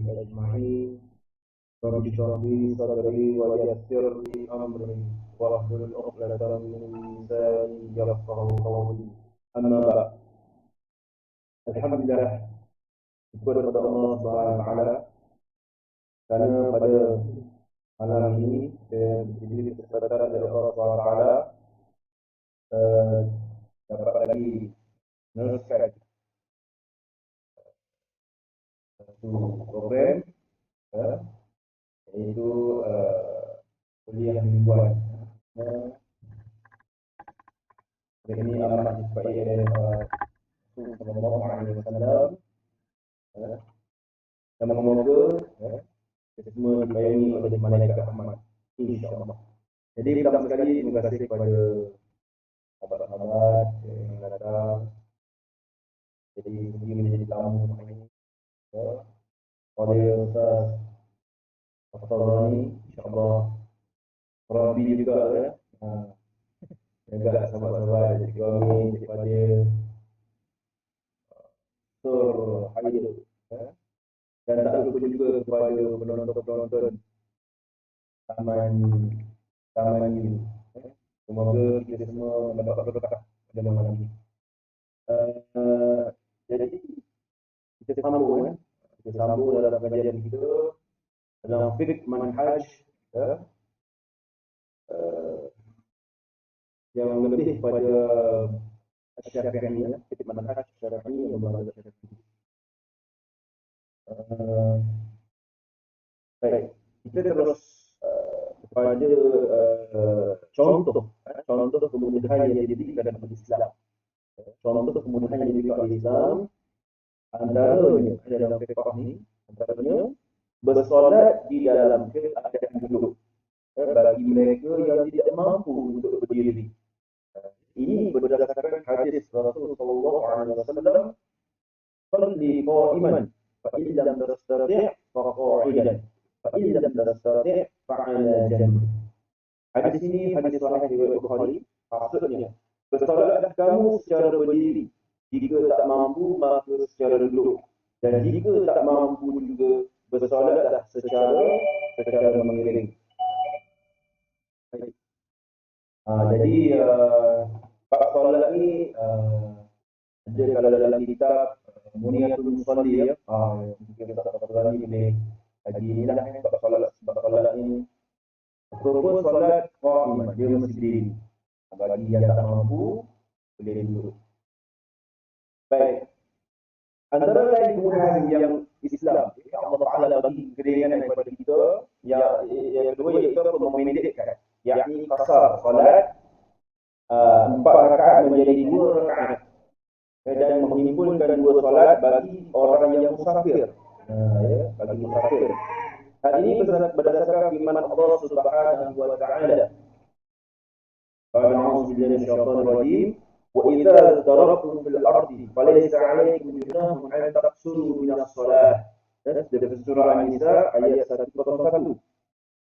أجمعين. رب اشرح لي صدري ويسر لي أمري واحلل عقدة من لساني يفقهوا قولي. أما بعد، الحمد لله, syukur kepada Allah Subhanahu Wa Taala kerana pada malam ini saya diberi kesempatan dari Allah Subhanahu Wa Taala eh, dapat lagi meneruskan satu program, eh, iaitu kuliah mingguan. Ini amat disukai oleh Rasulullah Sallallahu Alaihi Wasallam. Dan semoga kita semua dibayangi oleh malaikat rahmat, insya-Allah. Jadi pertama sekali terima kasih kepada sahabat-sahabat yang datang. Jadi sudi menjadi tamu hari ini. Oleh Ustaz Al-Fadhani, insya-Allah. Rabi juga ya. Jaga sahabat-sahabat jadi kami daripada Sur Haidul. Dan tak lupa juga kepada penonton-penonton Taman ini. Semoga kita semua mendapat berkah pada malam ini. Jadi kita sambung dalam kajian kita dalam fiqh manhaj yang lebih pada Syafi'iyah, fiqh manhaj Syafi'iyah yang berada Syafi'iyah. Baik, kita terus kepada contoh kemudahan yang diberikan dalam Islam. Contoh kemudahan yang diberikan oleh Islam antaranya dalam fiqh ni, antaranya bersolat di dalam keadaan duduk bagi mereka yang tidak mampu untuk berdiri. Ini berdasarkan hadis Rasulullah Sallallahu Alaihi Wasallam, "Salli qa'iman, fa in lam tastati' fa qa'idan, fa in lam tastati' fa 'ala janb." Hadis ini hadis sahih riwayat Bukhari. Maksudnya, bersolatlah kamu secara berdiri. Jika tak mampu, maka secara duduk. Dan jika tak mampu juga, bersolatlah secara mengiring. Jadi bab solat ni ada kalau dalam kitab Muniyatul Musalli ya. Mungkin kita tak tahu lagi boleh lagi inilah bab solat ni. Apapun solat qa'imah, dia mesti berdiri. Bagi yang tak mampu, boleh duduk. Baik. Antara lain kemudahan yang Islam, Allah Ta'ala bagi keringanan kepada kita, yang kedua iaitu memendekkan, yakni qasar solat 4 rakaat menjadi 2 rakaat dan menghimpunkan 2 solat bagi orang yang musafir. Bagi musafir. Hal ini berdasarkan firman Allah Subhanahu wa Ta'ala. A'udzu billahi minasyaitonir rajim. Wa idza darabtum fil ardi falaysa 'alaykum junahun an taqsuru minas shalah. Dari surah An-Nisa ayat 101.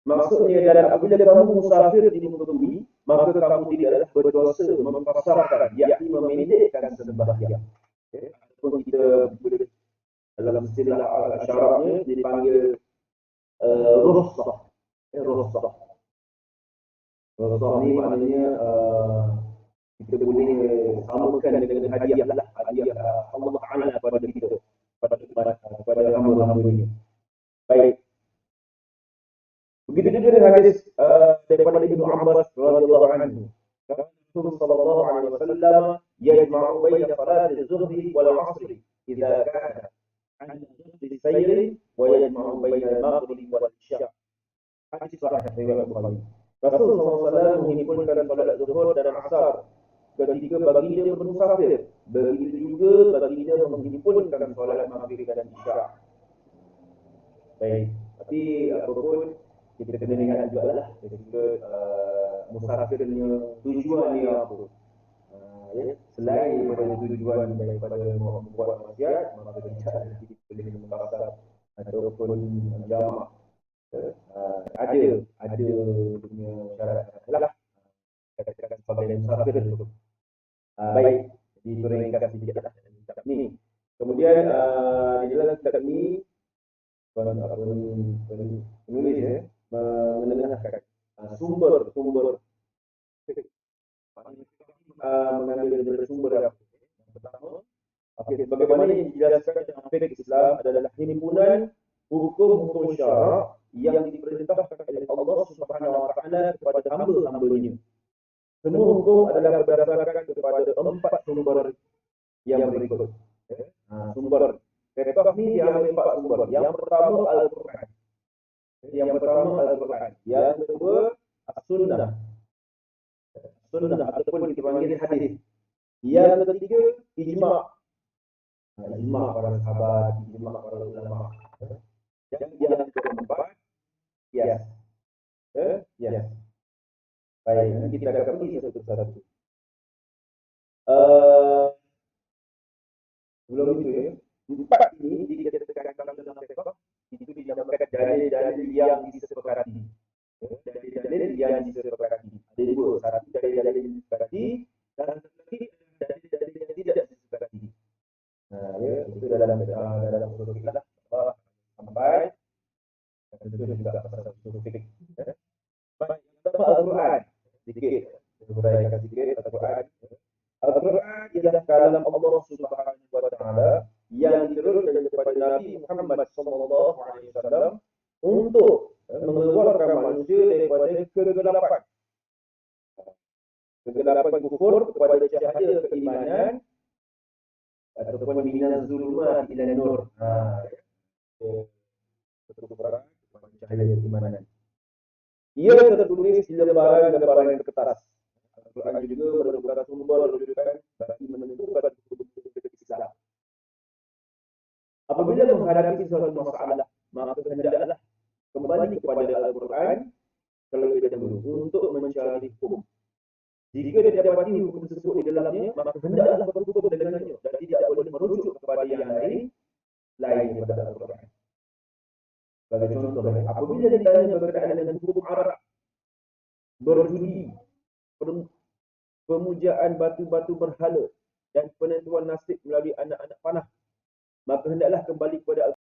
Maksudnya dalam apabila kamu musafir di muka bumi, maka kamu tidaklah berdosa mempersarkan, yakni memendekkan sembahyang. Ataupun kita dalam istilah syaratnya dipanggil rukhsah. Rukhsah ni maknanya kita boleh samakan dengan hadiah lah, hadiah Allah Taala kepada kita, kepada hamba-hambanya. Baik. Begitu juga dengan hadis daripada Ibnu Abbas radhiyallahu anhu. Rasulullah sallallahu alaihi wasallam yajma'u baina salat az-zuhri wal 'asri idza kana 'ala dhikri sayri wa yajma'u baina al-maghrib wal isya. Hadis sahih riwayat Bukhari. Rasulullah SAW menghimpunkan salat zuhur dan asar ketika baginda bermusafir. Begitu juga baginda menghimpunkan salat maghrib dan isya. Baik, tapi apapun kita kena ingat juga lah ketika musafirnya tujuannya apa. Selain daripada tujuan daripada membuat maksiat, maka kita boleh mengkasar ataupun jamak. Ada punya syarat lah. Katakan sebagai musafir dulu. Baik, jadi itu ringkas sedikit lah dalam kitab ni. Kemudian di dalam kitab ni penulis ya, menengahan sumber mengambil dari sumber apa? Yang pertama, bagaimana yang dijelaskan dalam fikih Islam adalah himpunan hukum-hukum syarak yang diperintahkan oleh Allah Subhanahu wa taala kepada hamba-hambanya. Semua hukum adalah berdasarkan kepada 4 sumber yang berikut. Sumber fiqh ni diambil 4 sumber. Yang pertama Al-Quran. Yang kedua As-Sunnah. Sunnah ataupun kita panggil hadis. Yang ketiga ijma'. Ijma' para sahabat, ijma' para ulama. Yang keempat qiyas. Qiyas. Baik, nanti kita akan pergi satu persatu. Sebelum itu ya, 4 ini dikatakan dalam fiqh itu dinamakan dalil-dalil yang disepakati. Dalil-dalil yang disepakati. Ada 2, satu dalil-dalil yang disepakati dan satu lagi dalil-dalil yang tidak disepakati. Ya, itu dalam usul fikih sampai tentu juga pasal usul fikih. Baik, pertama Al-Quran. Sedikit, uraikan sedikit Al-Quran. Al-Quran ialah kalam Allah Subhanahu wa taala yang diturunkan kepada Nabi Muhammad sallallahu alaihi wasallam untuk mengeluarkan manusia daripada kegelapan kufur kepada cahaya keimanan ataupun minaz zulumat ila nur. Kekufuran kepada cahaya keimanan. Ia tertulis di lembaran-lembaran kertas. Al-Quran juga merupakan sumber rujukan bagi menentukan hukum Islam. Apabila menghadapi suatu masalah, maka hendaklah kembali kepada Al-Quran terlebih dahulu untuk mencari hukum. Jika didapati hukum tersebut di dalamnya, maka hendaklah berhukum dengannya dan tidak boleh merujuk kepada yang lain daripada Al-Quran. Sebagai contoh, apabila ditanya berkaitan dengan hukum Arab, berjudi, pemujaan batu-batu berhala dan penentuan nasib melalui anak-anak panah, maka hendaklah kembali kepada Al-Quran.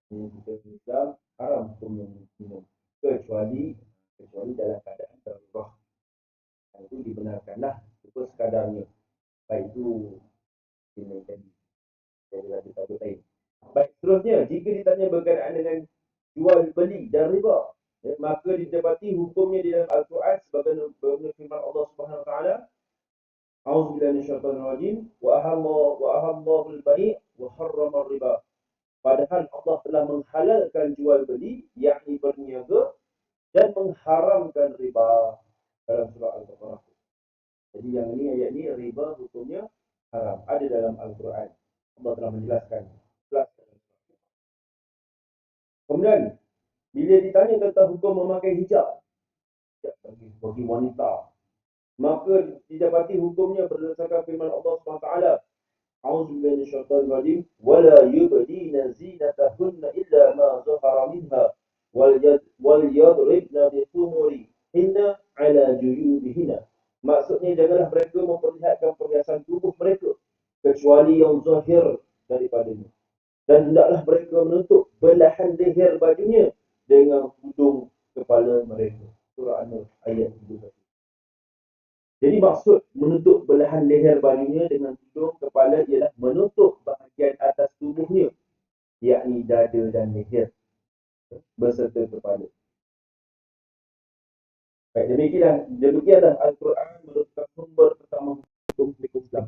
Islam haram hukum minum kecuali dalam keadaan darurat. Itu dibenarkanlah itu sekadarnya. Baik itu ini tadi dari satu lain. Baik, seterusnya jika ditanya berkaitan dengan jual beli dan riba, maka didapati hukumnya di dalam Al-Quran sebagai firman Allah Subhanahu wa taala, A'udzubillahi minasyaitonir rajim, wa ahallallahu al-bai' wa harrama riba. Padahal Allah telah menghalalkan jual beli, yakni berniaga, dan mengharamkan riba dalam surah Al-Baqarah. Jadi yang ini ayat ini riba hukumnya haram. Ada dalam Al-Quran. Allah telah menjelaskan. Kemudian bila ditanya tentang hukum memakai hijab bagi wanita, maka didapati hukumnya berdasarkan firman Allah SWT. A'udzubillahi minasyaitonir rajim, wala yubdina zinatahunna illa ma zahara minha wal yadribna bi khumurihinna ala juyubihinna. Maksudnya janganlah mereka memperlihatkan perhiasan tubuh mereka kecuali yang zahir daripadanya. Dan hendaklah mereka menutup belahan leher bajunya dengan hudung kepala mereka. Surah An-Nur ayat 21. Jadi maksud menutup belahan leher bajunya dengan hidung kepala ialah menutup bahagian atas tubuhnya, yakni dada dan leher beserta kepala. Baik, demikianlah Al-Quran merupakan sumber pertama hukum Islam.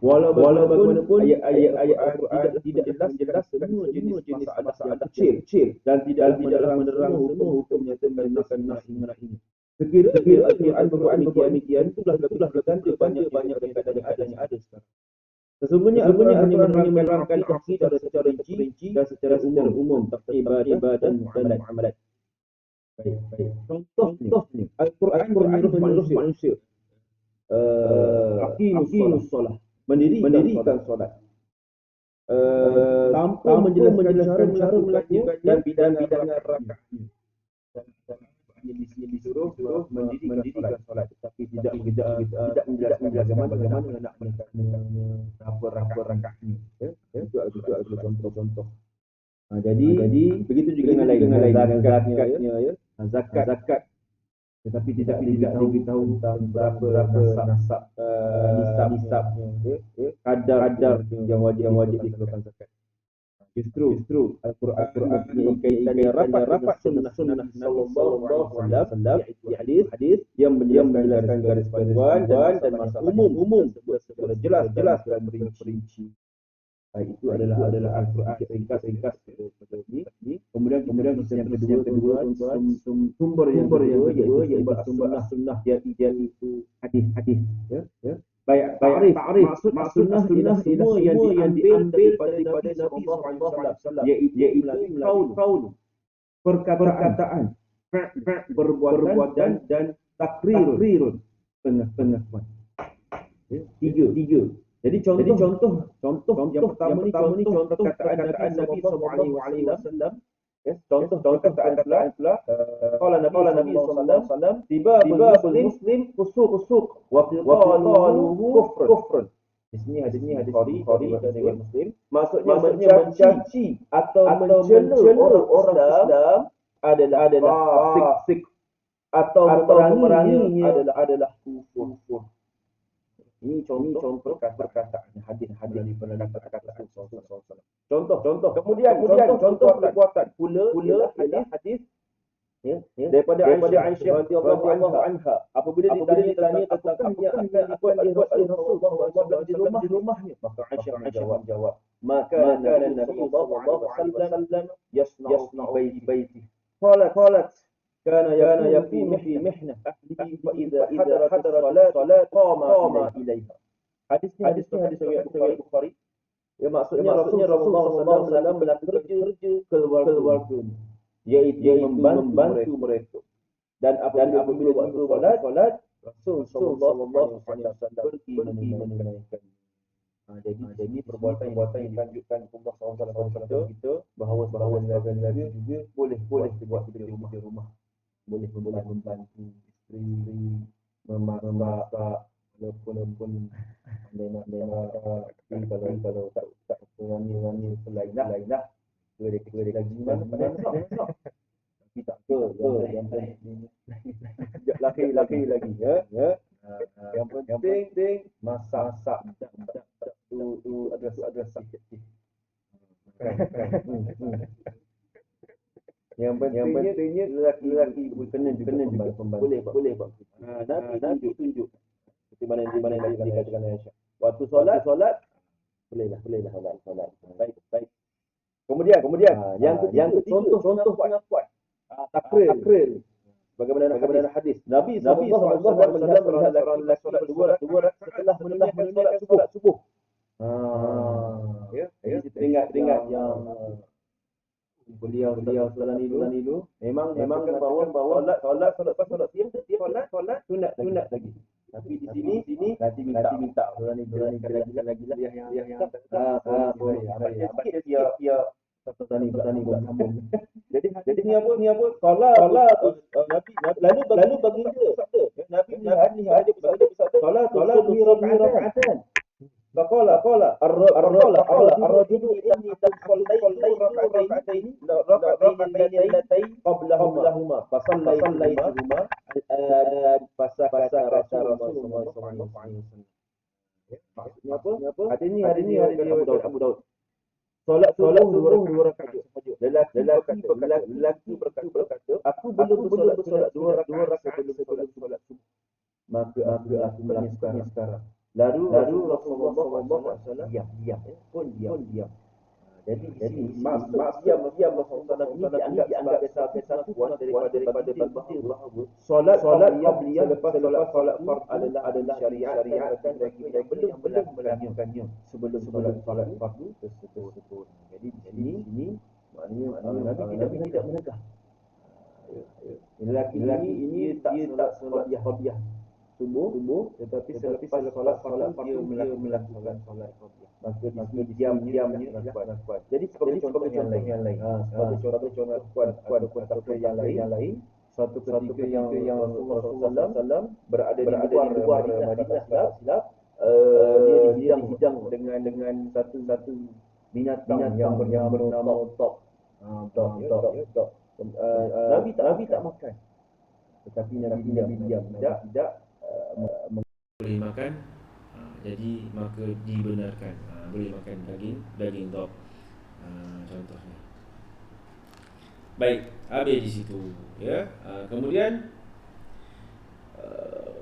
Walau bagaimanapun ayat-ayat Al-Quran tidak menjelaskan semua jenis masalah kecil dan tidaklah menerang semua hukum yang terkait mengenai ini. Sekiranya Al-Quran berbuat demikian, itulah bertanda banyak perkara yang ada sekarang. Sesungguhnya Al-Quran hanya menerangkan akidah secara rinci dan secara umum tentang ibadah dan muamalat. Baik. Contohnya Al-Quran menyuruh manusia aqimus solah, mendirikan solat. Tanpa menjelaskan cara melakukan dan bidang rakaatnya. Disuruh mendirikan solat, tapi tidak menjelaskan bagaimana nak berapa rakaatnya. Itu adalah contoh-contoh. Jadi begitu juga dengan lain zakatnya, zakat, tetapi tidak diberitahu tentang berapa nasab nisabnya, kadar yang wajib dikeluarkan zakat. Justru Al-Quran mempunyai kaitan yang rapat sunnah sallallahu alaihi wasallam, iaitu hadis yang menjelaskan garis panduan dan masalah umum secara jelas dan merinci. Itu adalah Al-Quran ringkas ini. Kemudian yang kedua sumber yang kedua yaitu sumber sunnah, yaitu hadis. Baik, maksud sunnah semua yang diambil daripada Nabi SAW, yaitu qaul, perkataan, perbuatan dan takrirun, pengakuan. Tiga. Jadi contoh yang pertama ni contoh perkataan Nabi SAW. Contoh perkataan pula qala Nabi SAW, tiba muslim fusuq wa qitaluhu kufrun. Di sini hadis Bukhari dengan Muslim. Maksudnya mencaci atau mencela orang Islam adalah fasik atau memeranginya adalah kufur. Ini contoh perkataan hadis daripada perkataan Rasulullah SAW. Contoh. Kemudian contoh perbuatan pula hadis daripada Aisyah radhiyallahu anha. Apabila ditanya tentang apa yang akan dibuat oleh Rasulullah SAW di rumahnya, maka Aisyah menjawab, maka Nabi sallallahu alaihi wasallam yasna'u fi baiti. Qalat كان يقوم في محنة أهله فإذا حضرت الصلاة قام إليها. Hadis riwayat Bukhari. Ya, maksudnya Rasulullah SAW melakukan kerja keluarganya, yaitu membantu mereka. Dan apabila waktu solat, Rasulullah SAW pergi menunaikan. Jadi perbuatan yang dilanjutkan Allah SAW kita bahawa Nabi juga boleh dibuat di rumah. Boleh membantu isteri memasak walaupun kalau tak wangi selain lah boleh lagi mana tapi tak apa yang laki lagi ya. Yang penting masak tu ada sakit. Yang pentingnya lelaki kena juga pembantu. Boleh Pak. Nabi tunjuk. Seperti mana yang dikatakan Aisyah. Waktu solat bolehlah solat. Baik. Kemudian yang ketiga contoh pengakuan. Takril. Bagaimana hadis. Nabi SAW melihat orang solat dua rakaat setelah menunaikan solat subuh. Jadi teringat yang beliau setelah itu memang bahawa solat siang solat sunat lagi. Tapi di sini nanti minta berani lagi yang sikit dia satu tani buat sambung. Jadi ni apa solat lalu baginda Nabi lihat dia bersabda solat ni rakaatan. Faqala ar-rajulu inni sallaitu rak'atayn qablahuma fa sallaituhuma al-an fasakata Rasulullah sallallahu alaihi wasallam. Maksudnya apa? Hari ini Abu Daud. solat subuh dua rakaat sahaja. Lelaki berkata, aku belum bersolat dua rakaat sebelum solat subuh. Maka aku melakukannya sekarang. Lalu Rasulullah SAW diam. Jadi maksud diam Rasulullah ini dianggap sebagai satu kuat daripada bahawa solat beliau selepas solat fardu adalah syariatkan bagi mereka yang belum melakukannya sebelum solat fardu tersebut. Jadi di sini maknanya Nabi tidak menegah. Lelaki ini dia tak solat fardiyah subuh, tetapi selepas solat fardu dia melakukan solat fardiyah. Maka diam-diamnya melakukan. Jadi sebagai contoh yang lain. Sebagai contoh kuat ataupun yang lain. Suatu ketika yang Rasulullah SAW berada di luar Madinah silap, dia dihidang dengan satu binatang yang bernama tok. Nabi tak makan, tetapi Nabi diam. Tidak boleh makan, jadi maka dibenarkan boleh makan daging tok, contohnya. Baik, habis di situ ya. Kemudian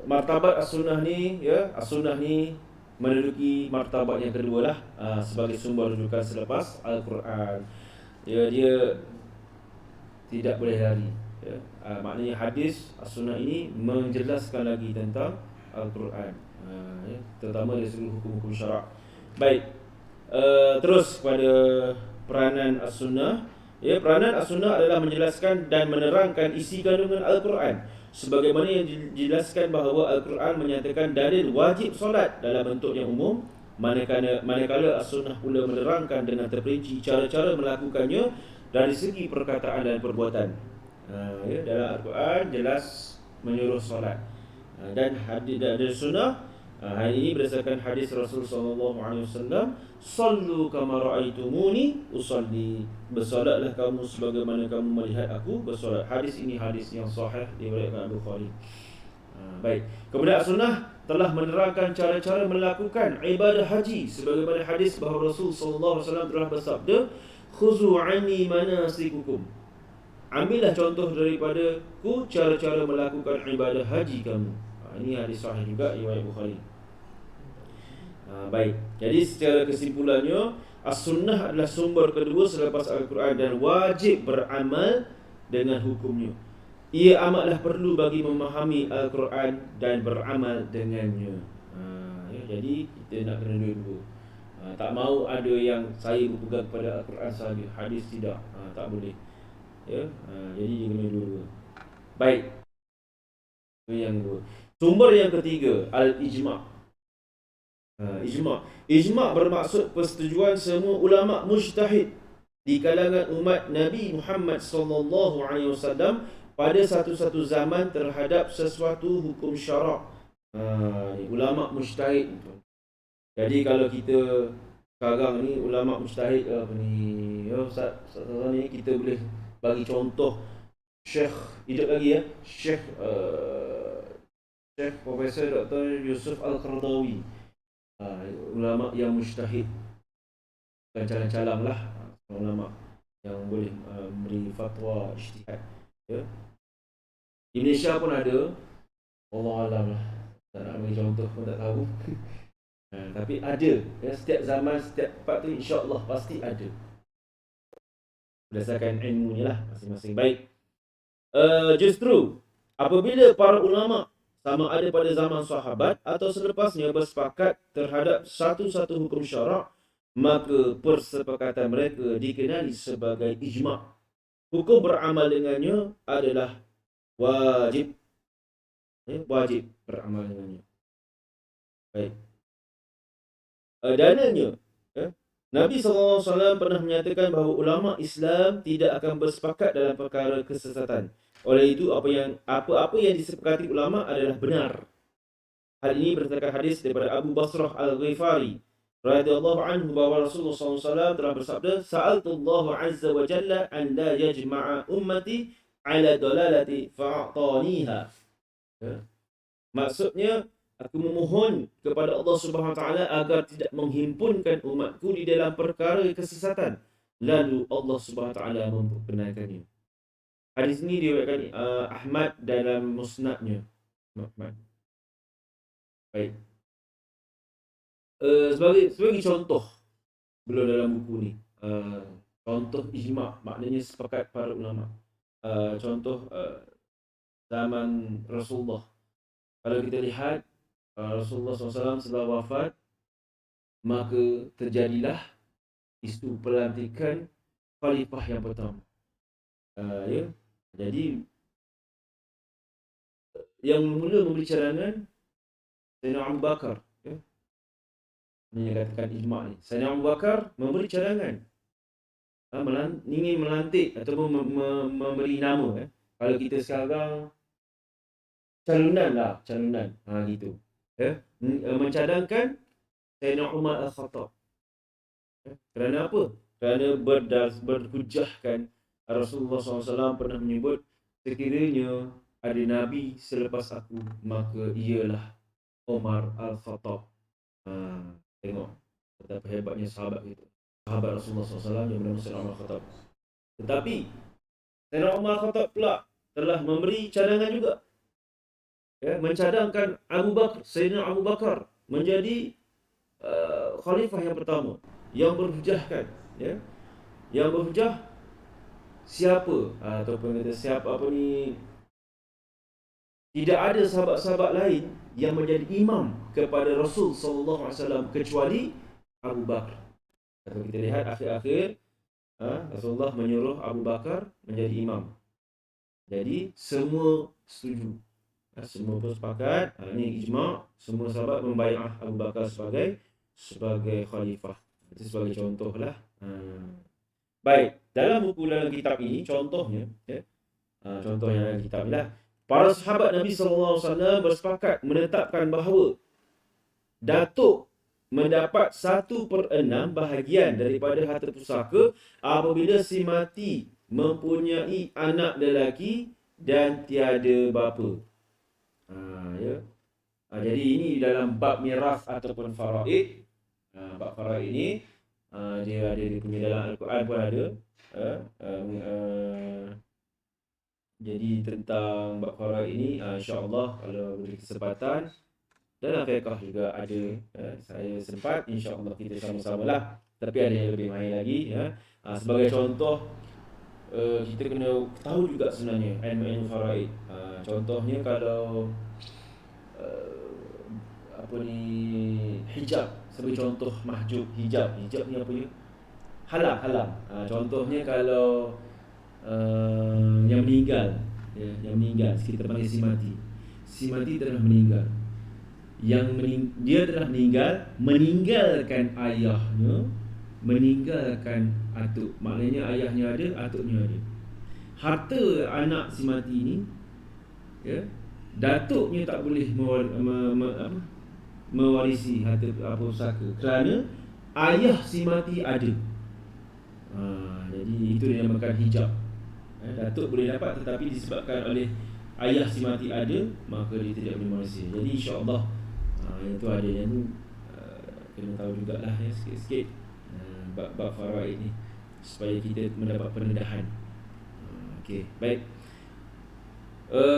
martabat as-sunnah ni ya, as-sunnah ni menduduki martabat yang kedua lah, sebagai sumber rujukan selepas Al-Quran. Ya, dia tidak boleh lari ya. Maknanya hadis as-sunnah ini menjelaskan lagi tentang Al-Quran, ya, terutama dari segi hukum-hukum syarak. Baik, terus kepada peranan as-sunnah. Ya, peranan as-sunnah adalah menjelaskan dan menerangkan isi kandungan Al-Quran, sebagaimana yang dijelaskan bahawa Al-Quran menyatakan dalil wajib solat dalam bentuk yang umum, manakala as-sunnah pula menerangkan dengan terperinci cara-cara melakukannya dari segi perkataan dan perbuatan. Ya, dalam Al-Quran jelas menyuruh solat, dan hadis dari sunnah. Hari ini berdasarkan hadis Rasul SAW, sallu kama ra'aitumuni usalli, bersolatlah kamu sebagaimana kamu melihat aku bersolat. Hadis ini hadis yang sahih diriwayatkan Bukhari. Baik, kemudian sunnah telah menerangkan cara-cara melakukan ibadah haji, sebagaimana hadis bahawa Rasul SAW telah bersabda, khuzu anni manasikukum, ambillah contoh daripada ku cara-cara melakukan ibadah haji kamu. Ini hadis sahih juga riwayat Bukhari. Baik, jadi secara kesimpulannya, as-sunnah adalah sumber kedua selepas Al-Quran dan wajib beramal dengan hukumnya. Ia amatlah perlu bagi memahami Al-Quran dan beramal dengannya. Ya, jadi kita nak kena dua-dua. Tak mahu ada yang saya berpegang kepada Al-Quran sahaja, hadis tidak, tak boleh. Ya, jadi dia kena dua-dua. Baik, yang dua. Sumber yang ketiga, al-ijma'. Ijma' bermaksud persetujuan semua ulama mujtahid di kalangan umat Nabi Muhammad SAW pada satu-satu zaman terhadap sesuatu hukum syarak. Ulama mujtahid. Jadi kalau kita sekarang ni ulama mujtahid apa ni, ya Ustaz ni kita boleh bagi contoh Syekh hidup lagi ya, Syekh Profesor Dr. Yusuf Al-Qaradawi, ulama yang mujtahid, bukan calang-calang lah, ulama yang boleh memberi fatwa ijtihad ya. Di Malaysia pun ada, Allah alam lah, tak nak bagi contoh pun tak tahu. Tapi ada ya, setiap zaman, setiap tempat tu insya-Allah pasti ada, berdasarkan ilmunya lah masing-masing. Baik, justru apabila para ulama sama ada pada zaman sahabat atau selepasnya bersepakat terhadap satu-satu hukum syarak, maka persepakatan mereka dikenali sebagai ijma'. Hukum beramal dengannya adalah wajib. Wajib beramal dengannya. Baik. Dalilnya, Nabi SAW pernah menyatakan bahawa ulama Islam tidak akan bersepakat dalam perkara kesesatan. Oleh itu, apa-apa yang disepakati ulama adalah benar. Hal ini berdasarkan hadis daripada Abu Basrah Al-Ghifari radhiyallahu anhu bahawa Rasulullah SAW telah bersabda, sa'altullahu azza wa jalla an la yajma'a ummati ala dalalati fa'ataniha. Maksudnya, Aku memohon kepada Allah Subhanahu Wa Taala agar tidak menghimpunkan umatku di dalam perkara kesesatan. Lalu Allah Subhanahu Wa Taala memperkenankannya. Hadis ini diriwayatkan Ahmad dalam musnadnya. Ahmad. Baik. Sebagai contoh beliau dalam buku ni, contoh ijma', maknanya sepakat para ulama. Contoh zaman Rasulullah. Kalau kita lihat Rasulullah SAW setelah wafat, maka terjadilah isu pelantikan khalifah yang pertama. Ya. Jadi yang mula memberi cadangan Sayyidina Abu Bakar. Ya. Ini yang katakan ijma' ni. Sayyidina Abu Bakar memberi cadangan, ingin melantik atau memberi nama. Kalau kita sekarang calonan, gitu. Ya. Mencadangkan Sayyidina Umar Al-Khattab. Kerana apa? Kerana berhujahkan Rasulullah SAW pernah menyebut, sekiranya ada Nabi selepas aku, maka ialah Umar Al-Khattab. Tengok betapa hebatnya sahabat itu, sahabat Rasulullah SAW yang bernama Sayyidina Umar Al-Khattab. Tetapi Sayyidina Umar Al-Khattab pula telah memberi cadangan juga, ya, mencadangkan Abu Bakar, Sayyidina Abu Bakar menjadi khalifah yang pertama, yang berhujahkan, ya, yang berhujah siapa ataupun kata siapa apa ni, tidak ada sahabat-sahabat lain yang menjadi imam kepada Rasul sallallahu alaihi wasallam kecuali Abu Bakar. Kalau kita lihat akhir-akhir, Rasulullah menyuruh Abu Bakar menjadi imam. Jadi semua setuju, semua pun sepakat, ini ijma', semua sahabat membai'ah Abu Bakar sebagai khalifah. Itu sebagai contohlah. Baik, dalam kitab ini contohnya, ya, contoh yang dalam kitab ini lah, para sahabat Nabi SAW bersepakat menetapkan bahawa datuk mendapat 1/6 bahagian daripada harta pusaka apabila si mati mempunyai anak lelaki dan tiada bapa. Ya. Jadi ini dalam bab miras ataupun faraid. Bab faraid ini dia ada di punya dalam Al-Quran pun ada. Jadi tentang bab faraid ini, insya-Allah kalau beri kesempatan, dalam fiqh juga ada, saya sempat, insya-Allah kita sama-sama lah. Tapi ada yang lebih mahir lagi, ya. Sebagai contoh, kita kena tahu juga sebenarnya ilmu faraid. Contohnya kalau hijab, sebagai contoh mahjub hijab ni apa ya? Halam. Contohnya kalau yang meninggal, ya, kita panggil si mati telah meninggal. Dia telah meninggal, meninggalkan ayahnya, meninggalkan atuk. Maknanya ayahnya ada, atuknya ada. Harta anak si mati ni, ya, datuknya tak boleh mewarisi harta pusaka kerana ayah si mati ada. Jadi itu dinamakan hijab. Datuk boleh dapat, tetapi disebabkan oleh ayah si mati ada, maka dia tidak boleh mewarisi. Jadi insya-Allah itu ada yang kena tahu jugalah, ya, sikit-sikit bab faraid ni supaya kita mendapat pendedahan. Okey, baik.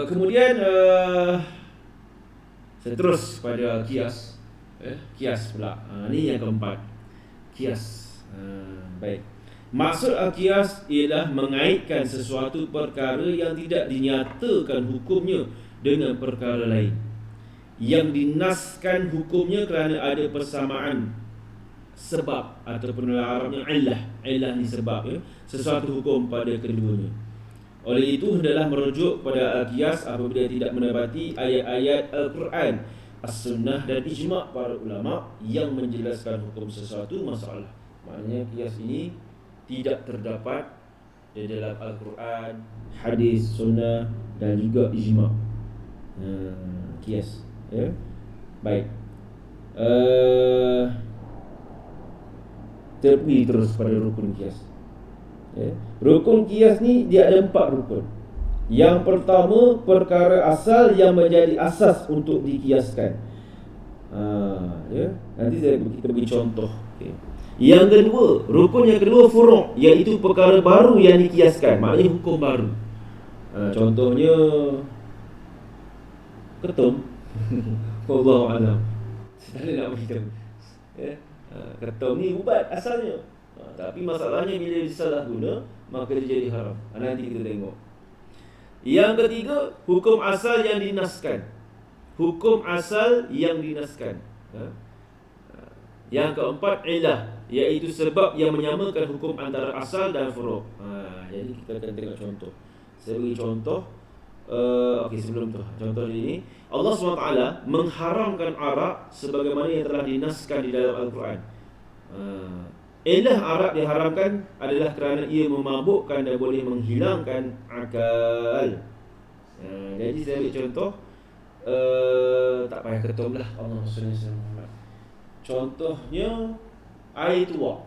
Kemudian saya terus pada kias. Kias pula. Ni yang keempat. Kias. Baik. Maksud al-qiyas ialah mengaitkan sesuatu perkara yang tidak dinyatakan hukumnya dengan perkara lain yang dinaskan hukumnya kerana ada persamaan sebab ataupun Arabnya illah ni sebab, ya, sesuatu hukum pada keduanya. Oleh itu hendaklah merujuk pada al-qiyas apabila tidak mendapati ayat-ayat Al-Quran, As-Sunnah dan ijma' para ulama yang menjelaskan hukum sesuatu masalah. Maknanya qiyas ini tidak terdapat di dalam Al-Quran, hadis, sunnah dan juga ijma'. Qiyas, ya. Baik. Terpergi terus pada rukun qiyas. Ya. Rukun qiyas ni dia ada 4 rukun. Yang pertama, perkara asal yang menjadi asas untuk dikiaskan. Ya. Nanti kita bagi contoh. Okay. Yang kedua, rukun yang kedua furu', iaitu perkara baru yang dikiaskan, maknanya hukum baru. Contohnya ketum. Wallahu a'lam. Saya nak beritahu. Ya. Ketum ni ubat asalnya. Tapi masalahnya bila disalah guna, maka dia jadi haram. Nanti kita tengok. Yang ketiga, hukum asal yang dinaskan. Hukum asal yang dinaskan. Yang keempat, ilah, iaitu sebab yang menyamakan hukum antara asal dan furu'. Jadi kita akan tengok contoh. Saya beri contoh. Okey, sebelum tu contoh ini, Allah SWT mengharamkan arak sebagaimana yang telah dinaskan di dalam Al-Quran. Ilah arak diharamkan adalah kerana ia memabukkan dan boleh menghilangkan akal. Jadi saya ambil contoh. Tak payah ketum lah. Allah SWT. Contohnya air tuak.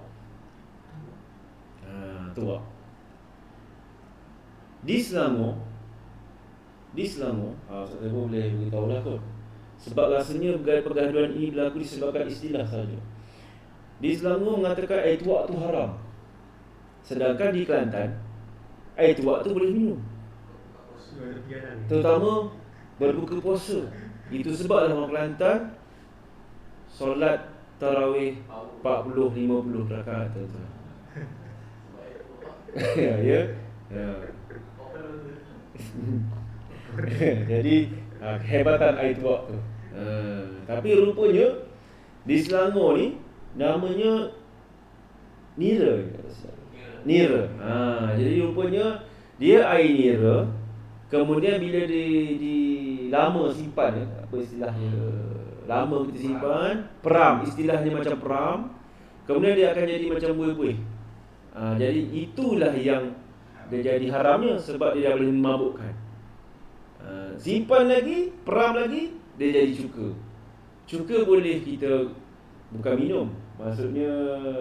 Tuak di Selangor, saya pun boleh beritahu lah kot. Sebab rasanya pergaduhan ini berlaku disebabkan istilah saja. Di Selangor mengatakan air tuak tu haram, sedangkan di Kelantan air tuak tu boleh minum, terutama berbuka puasa. Itu sebab dalam Kelantan solat tarawih 40-50 rakaat tu. Ya. Jadi kehebatan air tuak tu. Tapi rupanya di Selangor ni namanya nira. Jadi rupanya dia air nira. Kemudian bila di lama simpan, apa istilahnya, lama kita simpan, peram, istilahnya macam peram. Kemudian dia akan jadi macam buih-buih. Jadi itulah yang dia jadi haramnya, sebab dia dah boleh memabukkan. Simpan lagi, peram lagi, dia jadi cuka. Cuka boleh kita bukan minum, maksudnya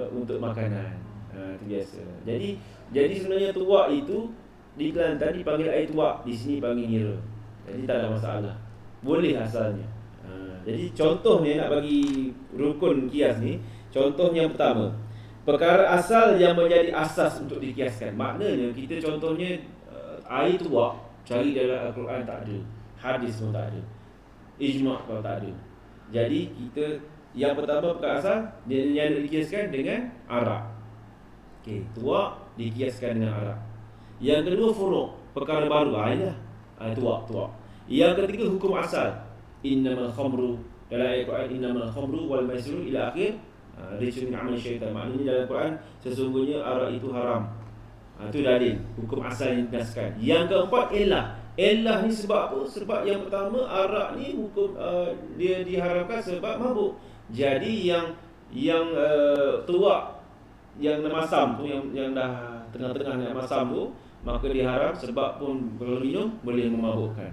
untuk makanan. Itu biasa. Jadi sebenarnya tuak itu di Kelantan dipanggil air tuak, di sini panggil nira. Jadi tak ada masalah, boleh asalnya. Jadi contohnya nak bagi rukun kias ni. Contoh yang pertama, perkara asal yang menjadi asas untuk dikiaskan. Maknanya kita contohnya air tuak, cari dalam Al-Quran tak ada, hadis pun tak ada, ijma' pun tak ada. Jadi kita yang pertama perkara asal yang dikiaskan dengan arak. Okey, tuak dikiaskan dengan arak. Yang kedua furu', perkara baru. Ialah tuak. Yang ketiga hukum asal. Innamal khamru, dalam ayat Quran, innamal khamru wal maisiru ila akhir, rijsun min amal syaitan. Maknanya dalam Quran sesungguhnya arak itu haram. Itu dalil hukum asal yang dinaskan. Yang keempat ilah. Ilah ni sebab apa? Sebab yang pertama arak ni hukum dia diharamkan sebab mabuk. Jadi yang tuak yang masam tu, yang dah tengah-tengah nak masam tu, maka diharam sebab pun kalau minum boleh memabukkan.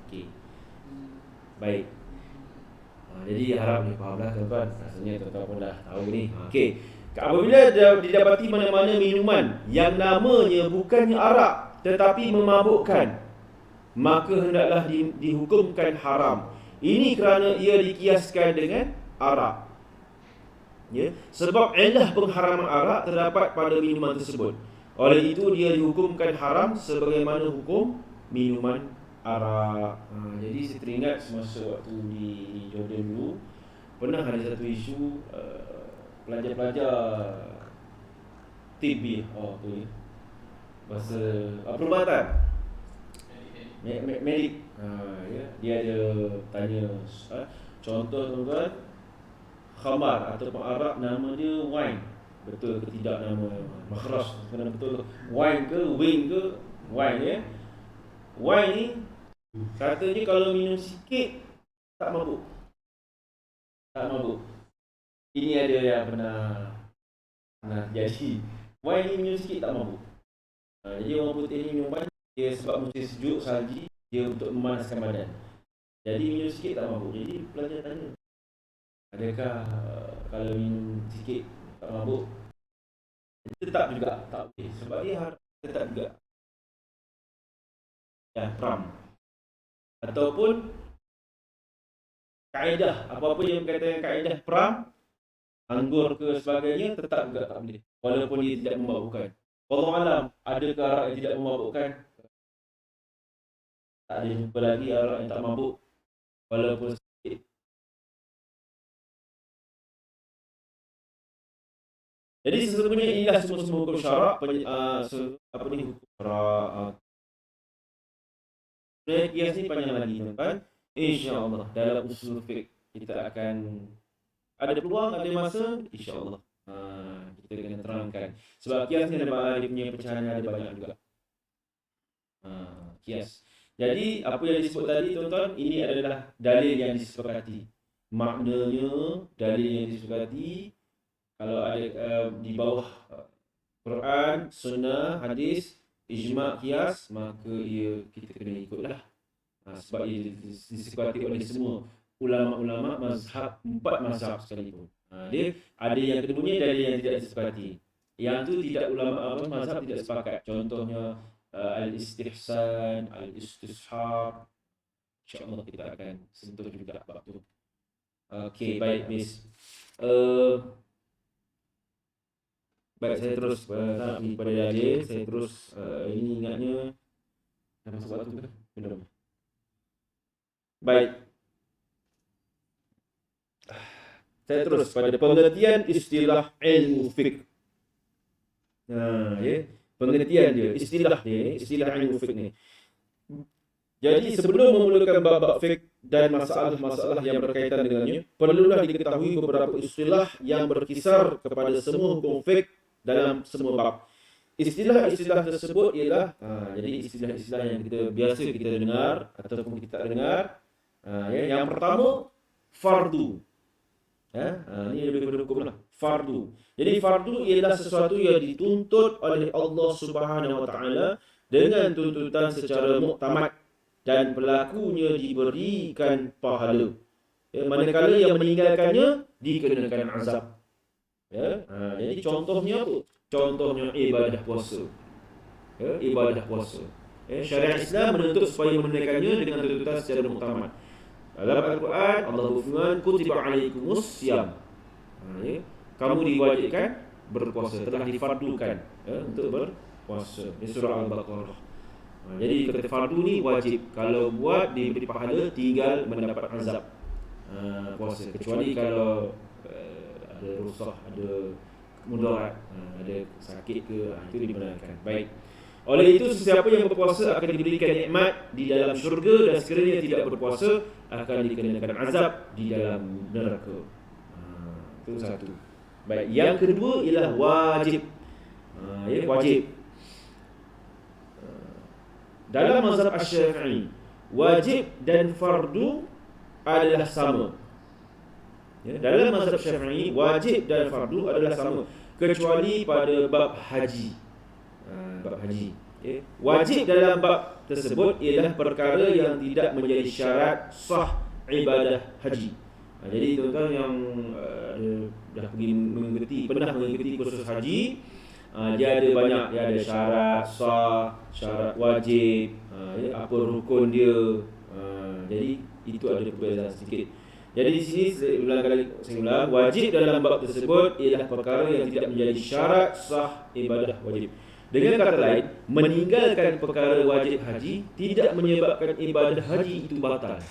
Okey. Baik. Jadi harap ni fahamlah tuan-tuan. Rasanya tuan-tuan pun dah tahu ni. Okey. Apabila didapati mana-mana minuman yang namanya bukannya arak tetapi memabukkan, maka hendaklah dihukumkan haram. Ini kerana ia dikiaskan dengan arak. Ya, sebab ilah pengharaman arak terdapat pada minuman tersebut. Oleh itu dia dihukumkan haram sebagaimana hukum minuman arak. Jadi saya teringat semasa waktu di Jordan dulu, pernah ada satu isu pelajar-pelajar TB, apa ni, bahasa perubatan, medik. Ya, dia ada tanya contoh tuan-tuan, khamar atau arak nama dia wine, betul ke tidak nama makhraj, kena betul wine ke wine ke wine, ya. Wine ni katanya kalau minum sikit tak mabuk. Ini ada yang pernah jadi. Wine ni minum sikit tak mabuk. Jadi orang putih ni minum wine, dia sebab musim sejuk, salji, dia untuk memanaskan badan. Jadi minum sikit tak mabuk. Jadi pelajar tanya, adakah kalau minum sikit tak mabuk? Tetap juga tak boleh, sebab dia harus tetap juga pram. Ataupun kaedah, apa-apa yang berkaitan dengan kaedah perang, anggur ke sebagainya, tetap juga tak boleh. Walaupun dia tidak memabukkan. Wallahu alam, adakah arak yang tidak memabukkan? Tak ada jumpa lagi arak yang tak mabuk. Walaupun sikit. Jadi sesungguhnya inilah semua hukum syarak, apa ni hukum syarak. Sebenarnya kias ni panjang lagi tuan-tuan. InsyaAllah dalam usul fiqh kita akan ada peluang, ada masa, insyaAllah kita akan terangkan. Sebab kias ni ada dia punya pecahan ada banyak juga. Kias. Jadi apa yang disebut tadi tuan-tuan, ini adalah dalil yang disepakati. Maknanya dalil yang disepakati kalau ada di bawah Quran, sunnah, hadis, ijma', qiyas, maka kita kena ikutlah. Sebab ia disepakati oleh semua ulama-ulama mazhab, 4 mazhab sekalipun. Dia ada yang keduanya dalil yang tidak disepakati. Yang tu tidak ulama mazhab tidak sepakat. Contohnya al-istihsan, al-istishab. InsyaAllah kita akan sentuh juga bab tu. Okey, baik Miss. Baik, saya terus pergi pada dalil. Saya terus ini ingatnya dah masuk waktu ke? Belum. Baik. Saya terus pada pengertian istilah ilmu fiqh. Ya. Pengertian dia, istilah dia, istilah ilmu fiqh ni. Jadi sebelum memulakan bab-bab fiqh dan masalah-masalah yang berkaitan dengannya, perlulah diketahui beberapa istilah yang berkisar kepada semua hukum fiqh dalam semua bab. Istilah-istilah tersebut ialah jadi istilah-istilah yang biasa kita dengar ataupun kita tak dengar. Yang pertama, fardu. Ini lebih kepada hukum lah. Fardu. Jadi fardu ialah sesuatu yang dituntut oleh Allah Subhanahu Wa Taala dengan tuntutan secara muktamad dan pelakunya diberikan pahala. Manakala yang meninggalkannya dikenakan azab. Jadi contohnya apa? Contohnya ibadah puasa. Ibadah puasa. Syariat Islam menuntut supaya menunaikannya dengan tuntutan secara muktamad. Dalam Al-Quran Allah berfirman, kutiba alaikumus siyam. Kamu diwajibkan berpuasa, telah difardukan untuk berpuasa. Di surah Al-Baqarah. Jadi kata fardu ni wajib. Kalau buat diberi pahala, tinggal mendapat azab puasa. Kecuali kalau ada rusak, ada mudarat, ada sakit ke, itu dibenarkan. Baik. Oleh itu sesiapa yang berpuasa akan diberikan nikmat di dalam syurga, dan sekiranya tidak berpuasa akan dikenakan azab di dalam neraka. Itu satu. Baik, yang kedua ialah wajib. Wajib. Dalam mazhab Asy-Syafi'i, wajib dan fardu adalah sama. Dalam mazhab Syafi'i, wajib dan fardu adalah sama, kecuali pada bab haji. Bab haji. Wajib dalam bab tersebut ialah perkara yang tidak menjadi syarat sah ibadah haji. Jadi tuan-tuan yang dah pergi pernah mengikuti kursus haji, dia ada banyak, dia ada syarat sah, syarat wajib, apa rukun dia. Jadi itu ada perbezaan sedikit. Jadi di sini saya ulang, wajib dalam bab tersebut ialah perkara yang tidak menjadi syarat sah ibadah wajib. Dengan kata lain, meninggalkan perkara wajib haji tidak menyebabkan ibadah haji itu batal.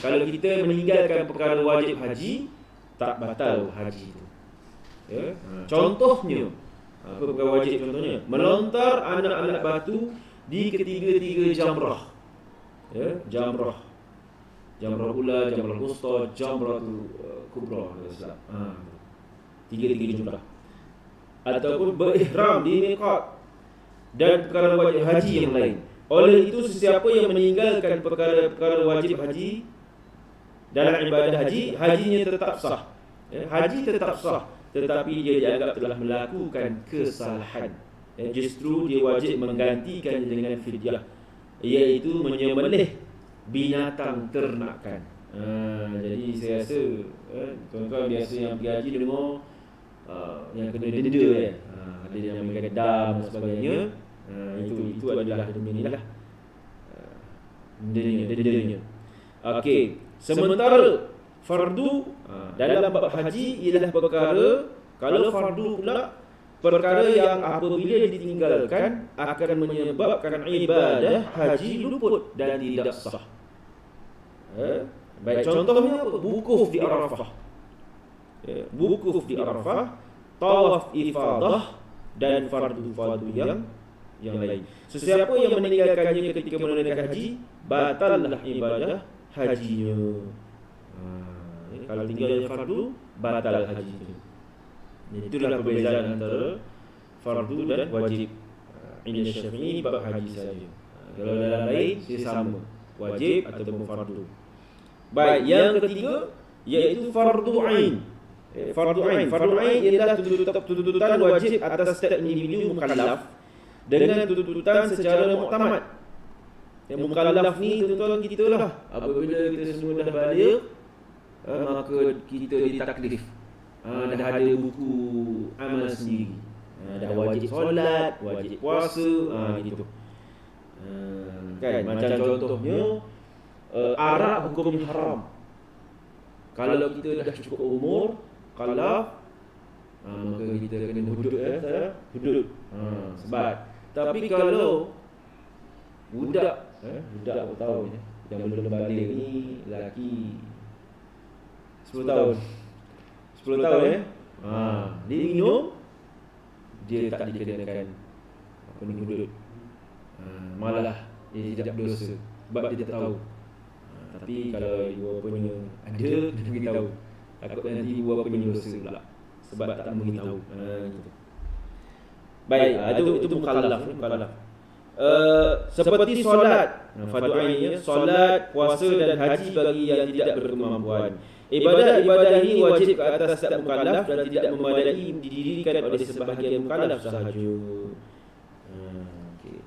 Kalau kita meninggalkan perkara wajib haji, tak batal haji itu. Contohnya, apa perkara wajib contohnya? Melontar anak-anak batu di ketiga-tiga jamrah. Jamrah. Jamrah ula, jamrah wusta, jamrah kubra. Tiga-tiga jumlah. Ataupun berihram di miqat dan perkara wajib haji yang lain. Oleh itu sesiapa yang meninggalkan perkara-perkara wajib haji dalam ibadah haji, hajinya tetap sah. Haji tetap sah, tetapi dia dianggap telah melakukan kesalahan. Justru dia wajib menggantikan dengan fidyah, iaitu menyembelih binatang ternakan. Jadi saya rasa tuan-tuan biasa yang pergi haji dengar yang kena denda ada yang mereka dam dan sebagainya. Itu adalah demi inilah dendanya. Okey, sementara fardu dalam bab haji ialah perkara, kalau fardu pula perkara yang apabila ditinggalkan akan menyebabkan ibadah haji luput dan tidak sah. Baik, contohnya wukuf di Arafah. Wukuf di Arafah, tawaf ifadah dan fardu-fardu yang lain. Sesiapa yang meninggalkannya ketika menunaikan haji, batallah ibadah hajinya. Kalau tinggalnya fardu, batal haji itu. Jadi itulah perbezaan antara fardu dan wajib. Ini Syafi'i bab haji saja. Kalau dalam lain dia sama, wajib ataupun fardu. Baik, yang ketiga iaitu fardu ain. Fardu ain ialah tuntutan wajib atas setiap individu mukallaf dengan tuntutan secara muktamad. Yang mukallaf ni tuan-tuan kita lah. Apabila kita semua dah balik, maka kita ditaklif. Dah ada buku amal sendiri. Dah wajib solat, wajib puasa, gitu. Kan macam contohnya arak hukumnya haram. Kalau kita dah cukup umur, kalau maka kita kena hudud hudud. Sebab tapi kalau budak berapa tahun yang belum balik ni, lelaki 10 tahun 10 tahun dia minum, dia tak dikenakan apa ni hudud. Malah dia tidak berdosa sebab dia tak tahu. Tapi kalau ibu bapanya ada, dia beritahu, takut nanti ibu bapanya dosa pula sebab tak memberitahu. Gitu. Baik, itu mukallaf. Seperti solat, fardu ainnya, solat, puasa dan haji bagi yang tidak berkemampuan. Ibadah-ibadah ini wajib ke atas setiap mukallaf dan tidak memadai didirikan oleh sebahagian mukallaf sahaja. Okay.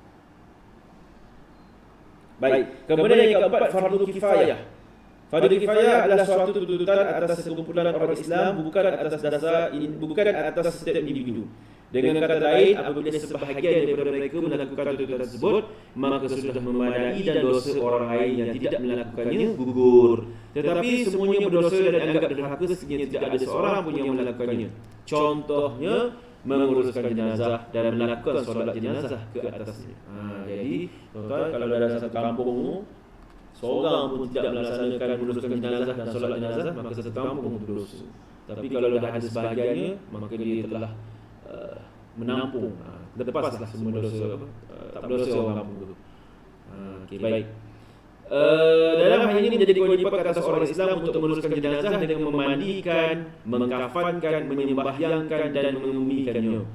Baik, kemudian yang keempat, fardu kifayah. Fardu kifayah adalah suatu tuntutan atas sekumpulan orang Islam, bukan atas setiap individu. Dengan kata lain, apabila sebahagian daripada mereka melakukan tuntutan tersebut, maka sudah memadai dan dosa orang lain yang tidak melakukannya gugur. Tetapi semuanya berdosa dan anggap derhaka sekiranya tidak ada seorang pun yang melakukannya. Contohnya, menguruskan jenazah dan melakukan solat jenazah ke atasnya. Jadi, tuan-tuan, kalau dalam satu kampung tu, seorang pun tidak melaksanakan menguruskan jenazah dan solat jenazah, maka satu kampung berdosa. Tapi kalau dah ada sebahagiannya, maka dia telah menampung, lepaslah semua dosa, tak berdosa orang kampung itu. Okey, baik. Dalam hal ini menjadi kewajipan atas orang Islam untuk menguruskan jenazah dengan memandikan, mengkafankan, menyembahyangkan dan mengumikannya.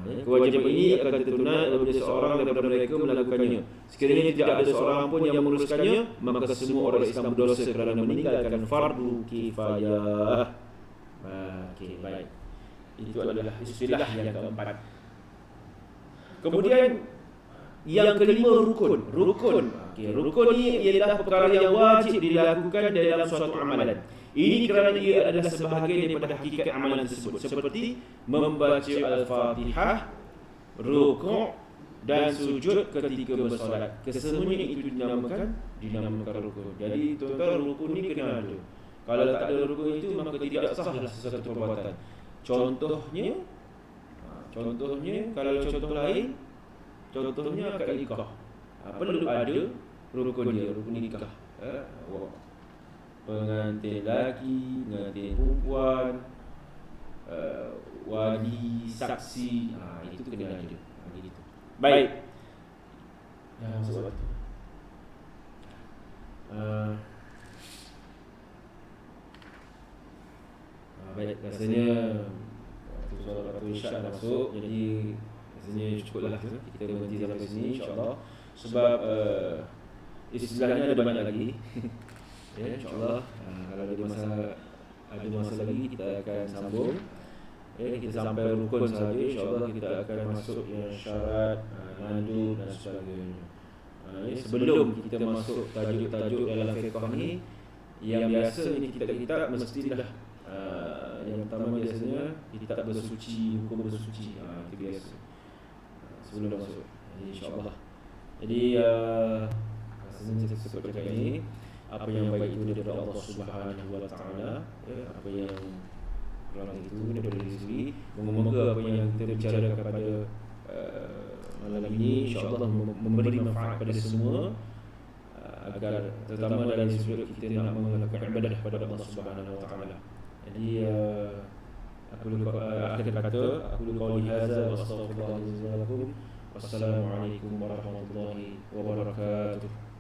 Kewajipan ini akan tertunai apabila seorang daripada mereka melakukannya. Sekiranya tidak ada seorang pun yang menguruskannya, maka semua orang Islam berdosa kerana meninggalkan fardu kifayah. Okey, baik. Itu adalah istilah yang keempat. Kemudian yang kelima, rukun. Okey, rukun ini ialah perkara yang wajib dilakukan dalam suatu amalan. Ini kerana ia adalah sebahagian daripada hakikat amalan tersebut, seperti membaca Al-Fatihah, rukuk dan sujud ketika bersolat. Kesemuanya itu dinamakan rukun. Jadi tuan-tuan, rukun ini kena ada. Kalau tak ada rukun itu, maka tidak sahlah sesuatu perbuatan. Contohnya kalau contoh lain, contohnya akad nikah. Perlu ada rukun dia, rukun nikah. Pengantin lelaki, pengantin perempuan, wali, saksi, itu kena ada. Begitu. Baik. Masuk waktu. Baik, rasanya waktu isyak dah masuk, jadi rasanya cukuplah kita berhenti sampai sini, insyaAllah. Sebab istilahnya ada banyak lagi. Ya, insyaAllah. Kalau ada masa lagi kita akan sambung. Kita sampai rukun saja, insyaAllah kita akan masuk yang syarat, mandub dan sebagainya. Sebelum kita masuk tajuk-tajuk dalam fiqh ni, yang biasa ni kita mestilah yang pertama biasanya kita bersuci, hukum bersuci, itu biasa sebelum masuk. Jadi insyaAllah. Jadi rasanya saya sebut dekat ini, apa yang baik itu daripada Allah Subhanahu wa taala, ya, apa yang kurang itu daripada diri sendiri. Moga-moga apa yang kita bicarakan pada malam ini insya-Allah memberi manfaat pada semua, agar terutama dalam sudut kita nak melakukan ibadah kepada Allah Subhanahu wa taala. Jadi aku akhir kata aku qauli hadza wa astaghfirullahalazim. Wassalamualaikum warahmatullahi wabarakatuh.